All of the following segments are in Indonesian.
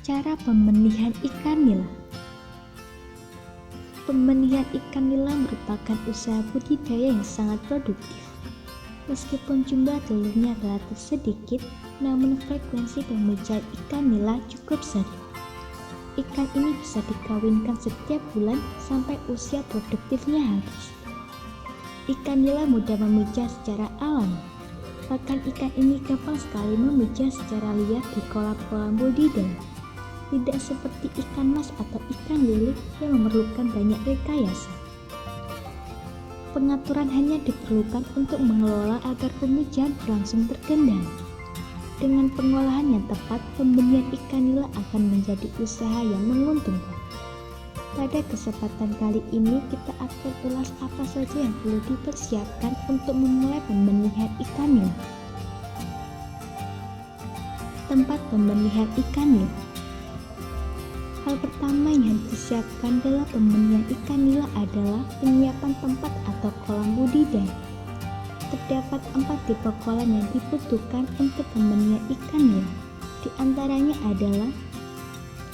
Cara pembenihan ikan nila. Pembenihan ikan nila merupakan usaha budidaya yang sangat produktif. Meskipun jumlah telurnya relatif sedikit, namun frekuensi pemijaan ikan nila cukup sering. Ikan ini bisa dikawinkan setiap bulan sampai usia produktifnya habis. Ikan nila mudah memijah secara alami. Bahkan ikan ini gampang sekali memijah secara liar di kolam-kolam budidaya. Tidak seperti ikan mas atau ikan lele yang memerlukan banyak rekayasa. Pengaturan hanya diperlukan untuk mengelola agar pemijahan berlangsung terkendali. Dengan pengolahan yang tepat, pembenihan ikan nila akan menjadi usaha yang menguntungkan. Pada kesempatan kali ini kita akan ulas apa saja yang perlu dipersiapkan untuk memulai pembenihan ikan nila. Tempat pembenihan ikan nila. Hal pertama yang harus disiapkan dalam pembenihan ikan nila adalah penyiapan tempat atau kolam budidaya. Terdapat 4 tipe kolam yang dibutuhkan untuk pembenihan ikan nila. Di antaranya adalah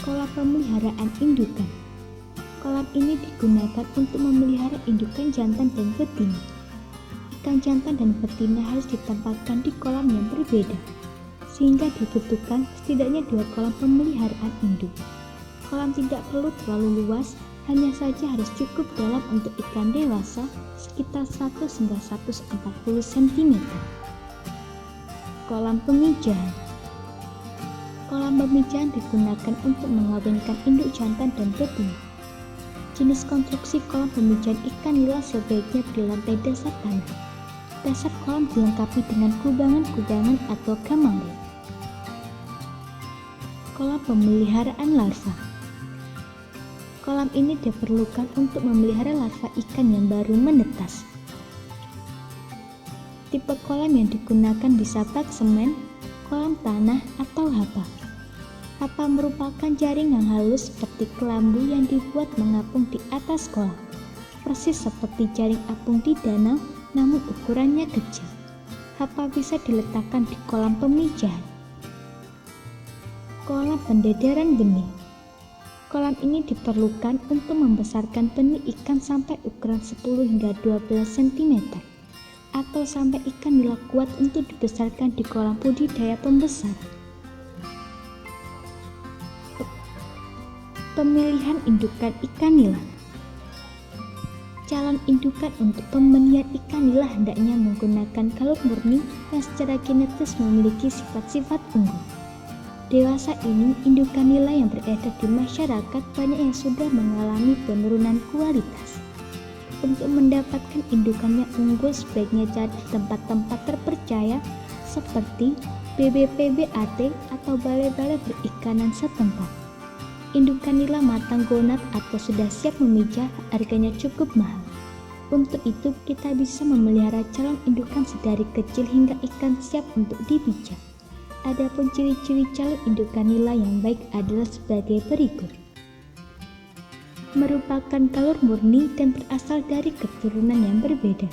kolam pemeliharaan indukan. Kolam ini digunakan untuk memelihara indukan jantan dan betina. Ikan jantan dan betina harus ditempatkan di kolam yang berbeda, sehingga dibutuhkan setidaknya 2 kolam pemeliharaan induk. Kolam tidak perlu terlalu luas, hanya saja harus cukup dalam untuk ikan dewasa, sekitar 100 hingga 140 cm. Kolam pemijahan. Kolam pemijahan digunakan untuk mengawinkan induk jantan dan betina. Jenis konstruksi kolam pemijahan ikan nila sebaiknya di lantai dasar tanah. Dasar kolam dilengkapi dengan kubangan-kubangan atau gamale. Kolam pemeliharaan larva. Kolam ini diperlukan untuk memelihara larva ikan yang baru menetas. Tipe kolam yang digunakan bisa bak semen, kolam tanah, atau hapa. Hapa merupakan jaring yang halus seperti kelambu yang dibuat mengapung di atas kolam, persis seperti jaring apung di danau, namun ukurannya kecil. Hapa bisa diletakkan di kolam pemijahan. Kolam pendederan benih. Kolam ini diperlukan untuk membesarkan benih ikan sampai ukuran 10 hingga 12 cm, atau sampai ikan nila kuat untuk dibesarkan di kolam budidaya pembesar. Pemilihan indukan ikan nila. Calon indukan untuk pembenihan ikan nila hendaknya menggunakan kalur murni yang secara genetis memiliki sifat-sifat unggul. Dewasa ini, indukan nila yang beredar di masyarakat banyak yang sudah mengalami penurunan kualitas. Untuk mendapatkan indukan yang unggul sebaiknya cari di tempat-tempat terpercaya seperti BBPBAT atau balai-balai perikanan setempat. Indukan nila matang gonat atau sudah siap memijah harganya cukup mahal. Untuk itu kita bisa memelihara calon indukan sedari kecil hingga ikan siap untuk dipijah. Adapun ciri-ciri calon indukan nila yang baik adalah sebagai berikut. Merupakan kalur murni dan berasal dari keturunan yang berbeda.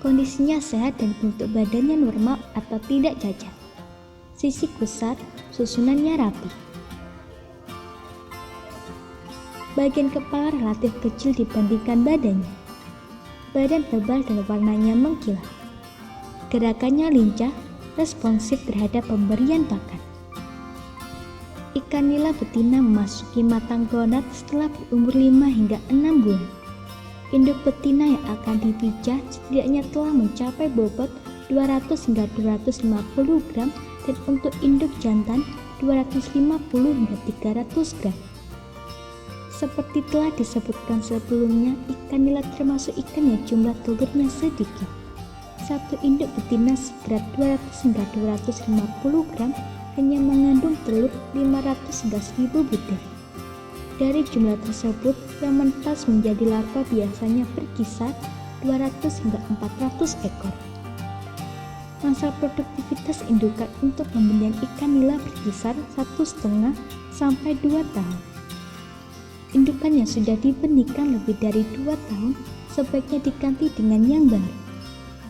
Kondisinya sehat dan bentuk badannya normal atau tidak cacat. Sisik besar, susunannya rapi. Bagian kepala relatif kecil dibandingkan badannya. Badan tebal dan warnanya mengkilat. Gerakannya lincah, responsif terhadap pemberian pakan. Ikan nila betina memasuki matang gonat setelah berumur 5 hingga 6 bulan. Induk betina yang akan dipijah setidaknya telah mencapai bobot 200 hingga 250 gram dan untuk induk jantan 250 hingga 300 gram. Seperti telah disebutkan sebelumnya, ikan nila termasuk ikan yang jumlah telurnya sedikit. Satu induk betina seberat 200 hingga 250 gram hanya mengandung telur 500 hingga 1000 butir. Dari jumlah tersebut, yang menetas menjadi larva biasanya berkisar 200 hingga 400 ekor. Masa produktivitas indukan untuk pembenihan ikan nila berkisar 1,5 sampai 2 tahun. Indukan yang sudah dibenihkan lebih dari 2 tahun sebaiknya diganti dengan yang baru,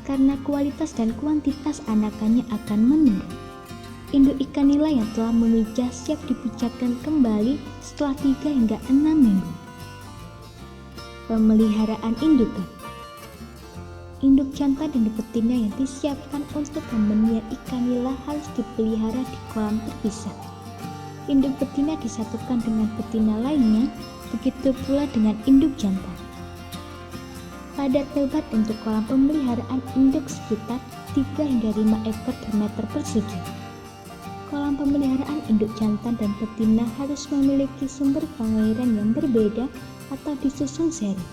karena kualitas dan kuantitas anakannya akan menurun. Induk ikan nila yang telah memijah siap dipijatkan kembali setelah 3 hingga 6 minggu. Pemeliharaan indukan. Induk jantan dan betina yang disiapkan untuk pembenihan ikan nila harus dipelihara di kolam terpisah. Induk betina disatukan dengan betina lainnya, begitu pula dengan induk jantan. Padat lebar untuk kolam pemeliharaan induk sekitar 3 hingga 5 ekor per meter persegi. Kolam pemeliharaan induk jantan dan betina harus memiliki sumber pengairan yang berbeda atau disusun seri.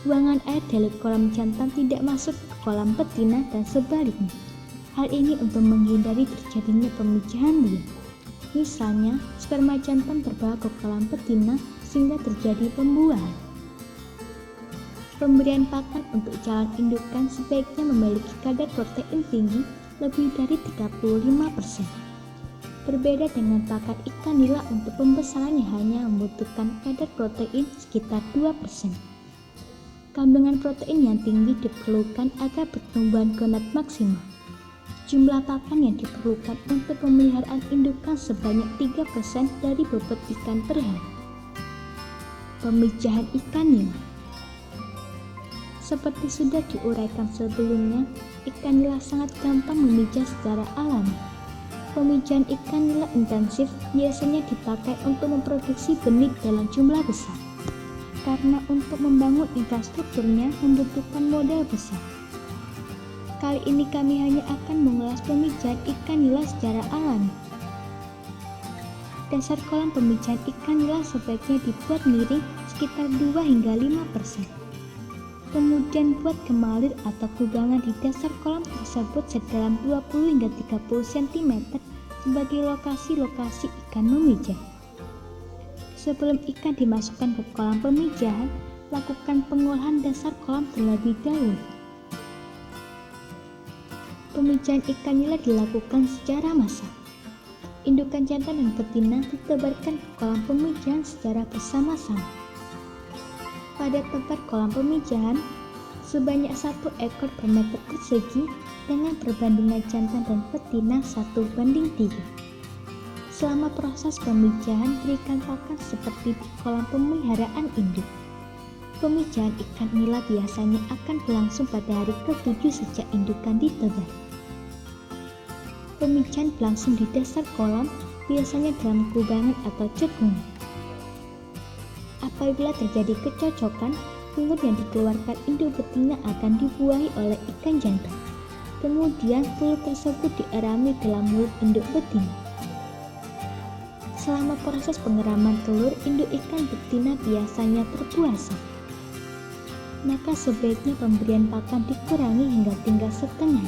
Buangan air dari kolam jantan tidak masuk ke kolam betina dan sebaliknya. Hal ini untuk menghindari terjadinya pemijahan liar. Misalnya, sperma jantan terbawa ke kolam betina sehingga terjadi pembuahan. Pemberian pakan untuk calon indukan sebaiknya memiliki kadar protein tinggi lebih dari 35%. Berbeda dengan pakan ikan nila untuk pembesarannya hanya membutuhkan kadar protein sekitar 2%. Kandungan protein yang tinggi diperlukan agar pertumbuhan gonad maksimal. Jumlah pakan yang diperlukan untuk pemeliharaan indukan sebanyak 3% dari bobot ikan per hari. Pemijahan ikan nila. Seperti sudah diuraikan sebelumnya, ikan nila sangat gampang memijah secara alami. Pemijahan ikan nila intensif biasanya dipakai untuk memproduksi benih dalam jumlah besar. Karena untuk membangun infrastrukturnya membutuhkan modal besar. Kali ini kami hanya akan mengulas pemijahan ikan nila secara alami. Dasar kolam pemijahan ikan nila sebaiknya dibuat miring sekitar 2 hingga 5%. Kemudian buat gemalir atau kubangan di dasar kolam tersebut sedalam 20 hingga 30 cm sebagai lokasi-lokasi ikan memijah. Sebelum ikan dimasukkan ke kolam pemijahan, lakukan pengolahan dasar kolam terlebih dahulu. Pemijahan ikan nila dilakukan secara massal. Indukan jantan dan betina ditebarkan ke kolam pemijahan secara bersama-sama. Pada tempat kolam pemijahan, sebanyak 1 ekor per meter persegi dengan perbandingan jantan dan betina 1:3. Selama proses pemijahan, berikan pakan seperti di kolam pemeliharaan induk. Pemijahan ikan nila biasanya akan berlangsung pada hari ke-7 sejak indukan ditebar. Pemijahan berlangsung di dasar kolam, biasanya dalam kubangan atau cekungan. Apabila terjadi kecocokan, telur yang dikeluarkan induk betina akan dibuahi oleh ikan jantan. Kemudian telur tersebut dierami dalam mulut induk betina. Selama proses pengeraman telur, induk ikan betina biasanya berpuasa. Maka sebaiknya pemberian pakan dikurangi hingga tinggal setengah.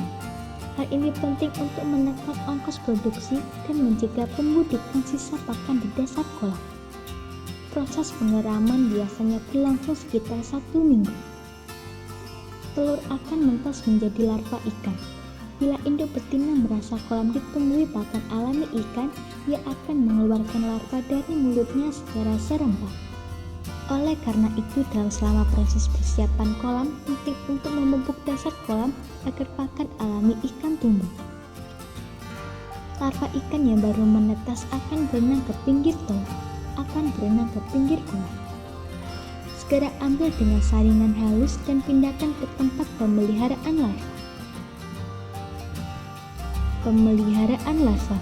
Hal ini penting untuk menekan ongkos produksi dan mencegah pembudukan sisa pakan di dasar kolam. Proses pengeraman biasanya berlangsung sekitar 1 minggu. Telur akan mentas menjadi larva ikan. Bila induk betina merasa kolam dipenuhi pakan alami ikan, ia akan mengeluarkan larva dari mulutnya secara serempak. Oleh karena itu, selama proses persiapan kolam, penting untuk memupuk dasar kolam agar pakan alami ikan tumbuh. Larva ikan yang baru menetas akan berenang ke pinggir kolam. Segera ambil dengan saringan halus dan pindahkan ke tempat pemeliharaan larva. Pemeliharaan larva.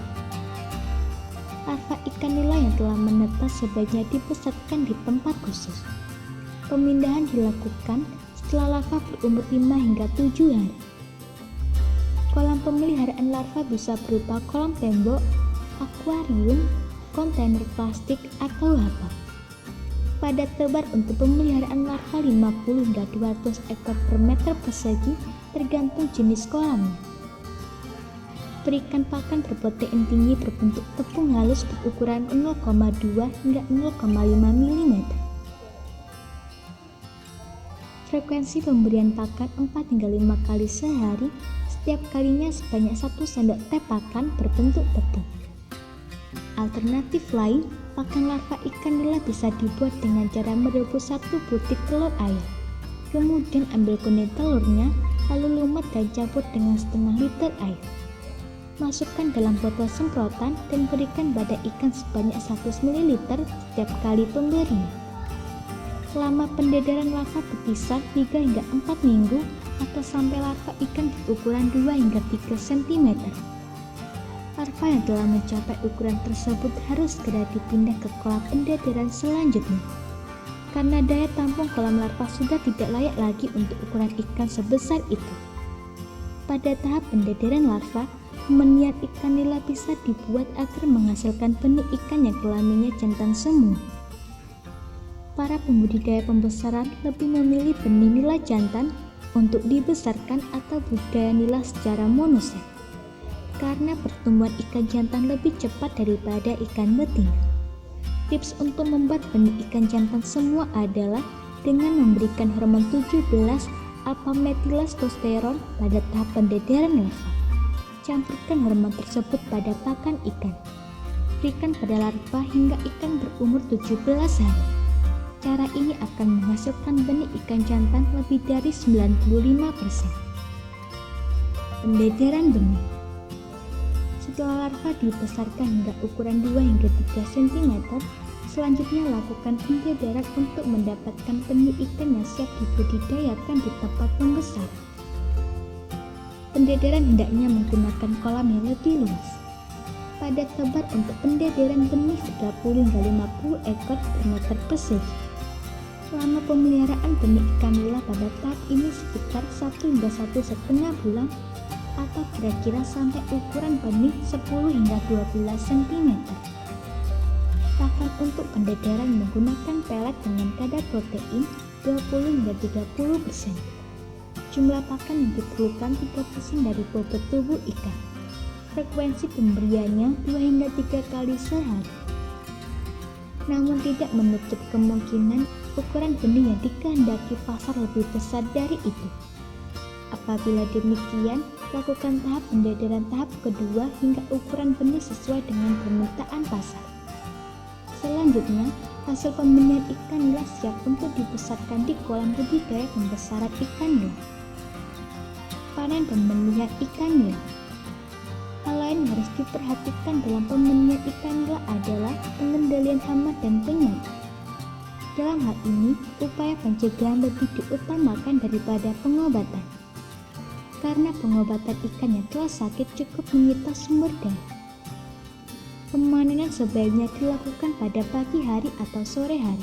Larva ikan nila yang telah menetas sebaiknya dipusatkan di tempat khusus. Pemindahan dilakukan setelah larva berumur 5 hingga 7 hari. Kolam pemeliharaan larva bisa berupa kolam tembok, akuarium, kontainer plastik, atau apa. Padat lebar untuk pemeliharaan larva 50 hingga 200 ekor per meter persegi tergantung jenis kolamnya. Berikan pakan berprotein tinggi berbentuk tepung halus berukuran 0,2 hingga 0,5 mm. Frekuensi pemberian pakan 4 hingga 5 kali sehari, setiap kalinya sebanyak 1 sendok teh pakan berbentuk tepung. Alternatif lain, pakan larva ikan nila bisa dibuat dengan cara merebus 1 butir telur ayam. Kemudian ambil kuning telurnya, lalu lumet dan campur dengan setengah liter air. Masukkan dalam botol semprotan dan berikan pada ikan sebanyak 100 ml setiap kali pemberian. Selama pendedaran larva berkisar 3 hingga 4 minggu atau sampai larva ikan berukuran 2 hingga 3 cm. Larva yang telah mencapai ukuran tersebut harus segera dipindah ke kolam pendedaran selanjutnya. Karena daya tampung kolam larva sudah tidak layak lagi untuk ukuran ikan sebesar itu. Pada tahap pendedaran larva, pembenihan ikan nila bisa dibuat agar menghasilkan benih ikan yang kelaminnya jantan semua. Para pembudidaya pembesaran lebih memilih benih nila jantan untuk dibesarkan atau budidaya nila secara monoset, karena pertumbuhan ikan jantan lebih cepat daripada ikan betina. Tips untuk membuat benih ikan jantan semua adalah dengan memberikan hormon 17 alpha-metilastosteron pada tahap pendedaran larva. Campurkan hormon tersebut pada pakan ikan. Berikan pada larva hingga ikan berumur 17 hari. Cara ini akan menghasilkan benih ikan jantan lebih dari 95%. Pendedaran benih. Setelah larva dibesarkan hingga ukuran 2 hingga 3 cm, selanjutnya lakukan pendedaran untuk mendapatkan benih ikan yang siap dibudidayakan di tempat pembesaran. Pendedaran hendaknya menggunakan kolam yang lebih luas. Pada tebar untuk pendedaran benih 30 hingga 50 ekor per meter persegi. Selama pemeliharaan benih ikan nila pada tahap ini sekitar 1 hingga 1,5 bulan atau kira-kira sampai ukuran benih 10 hingga 12 cm. Pakan untuk pendedaran menggunakan pelet dengan kadar protein 20 hingga 30%. Jumlah pakan yang diperlukan 3% dari bobot tubuh ikan. Frekuensi pemberiannya 2 hingga 3 kali sehari. Namun tidak menutup kemungkinan ukuran benih yang dikehendaki pasar lebih besar dari itu. Apabila demikian, lakukan tahap pendedaran tahap kedua hingga ukuran benih sesuai dengan permintaan pasar. Selanjutnya, hasil pembenihan ikan nila siap untuk dibesarkan di kolam budidaya pembesaran ikan nila. Panen pembenihan ikan nila. Hal lain yang harus diperhatikan dalam pembenihan ikan nila adalah pengendalian hama dan penyakit. Dalam hal ini, upaya pencegahan lebih diutamakan daripada pengobatan. Karena pengobatan ikan yang telah sakit cukup menyita sumber daya. Pemanenan sebaiknya dilakukan pada pagi hari atau sore hari.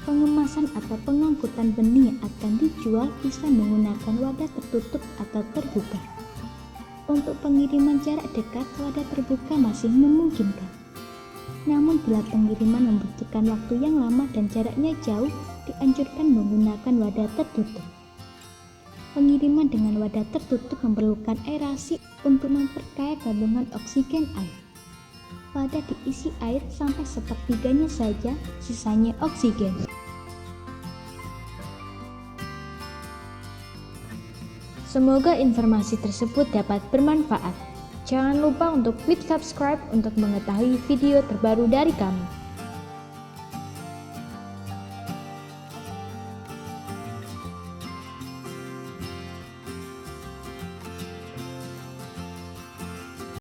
Pengemasan atau pengangkutan benih yang akan dijual bisa menggunakan wadah tertutup atau terbuka. Untuk pengiriman jarak dekat, wadah terbuka masih memungkinkan. Namun bila pengiriman membutuhkan waktu yang lama dan jaraknya jauh, dianjurkan menggunakan wadah tertutup. Pengiriman dengan wadah tertutup memerlukan aerasi untuk memperkaya kandungan oksigen air. Wadah diisi air sampai sepertiganya saja, sisanya oksigen. Semoga informasi tersebut dapat bermanfaat. Jangan lupa untuk klik subscribe untuk mengetahui video terbaru dari kami.